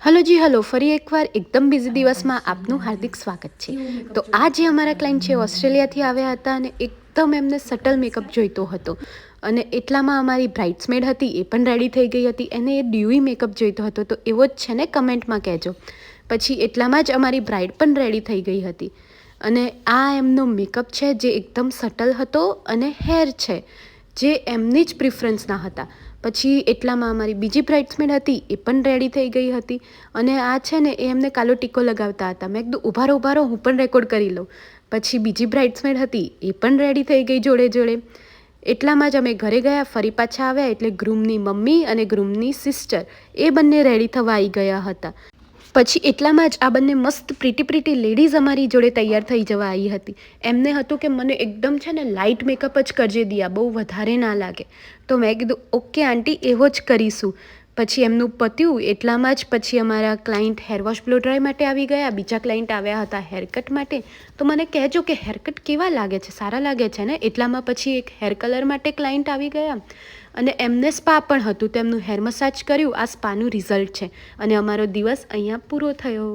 Hello જી hello, ફરી એકવાર એકદમ બિઝી દિવસમાં આપનું હાર્દિક સ્વાગત છે. તો આ જે અમારા ક્લાયન્ટ છે ઓસ્ટ્રેલિયાથી આવ્યા હતા અને એકદમ એમને સટલ મેકઅપ જોઈતો હતો અને એટલામાં અમારી બ્રાઇડ્સમેડ હતી એ પણ રેડી થઈ ગઈ હતી, એને એ ડ્યુઈ મેકઅપ જોઈતો હતો. તો એવો જ છે ને, કમેન્ટમાં કહેજો. પછી એટલામાં જ અમારી બ્રાઇડ પણ રેડી થઈ ગઈ હતી અને આ એમનો મેકઅપ છે જે એકદમ સટલ હતો અને હેર છે જે એમની જ પ્રિફરન્સના હતા. પછી એટલામાં અમારી બીજી બ્રાઇડ્સમેડ હતી એ પણ રેડી થઈ ગઈ હતી અને આ છે ને એ એમને કાલો ટીકો લગાવતા હતા. મેં કીધું ઊભા રહો હું પણ રેકોર્ડ કરી લઉં. પછી બીજી બ્રાઇડ્સમેડ હતી એ પણ રેડી થઈ ગઈ જોડે જોડે. એટલામાં જ અમે ઘરે ગયા, ફરી પાછા આવ્યા એટલે ગ્રૂમની મમ્મી અને ગ્રૂમની સિસ્ટર એ બંને રેડી થવા આવી ગયા હતા. પછી એટલામાં જ આ બંને મસ્ત પ્રીટી લેડીઝ અમારી જોડે તૈયાર થઈ જવા આવી હતી. એમને હતું કે મને એકદમ છે ને લાઇટ મેકઅપ જ કરજે દિયા, બહુ વધારે ના લાગે. તો મેં કીધું ઓકે આંટી, એવો જ કરીશું. પછી એમનું પત્યું એટલામાં જ પછી અમારા ક્લાયન્ટ હેરવોશ બ્લો ડ્રાય માટે આવી ગયા. બીજા ક્લાયન્ટ આવ્યા હતા હેરકટ માટે. તો મને કહેજો કે હેરકટ કેવા લાગે છે, સારા લાગે છે ને? એટલામાં પછી એક હેર કલર માટે ક્લાયન્ટ આવી ગયા અને એમને સ્પા પણ હતું, તો એમનું હેર મસાજ કર્યું. આ સ્પાનું રિઝલ્ટ છે અને અમારો દિવસ અહીંયા પૂરો થયો.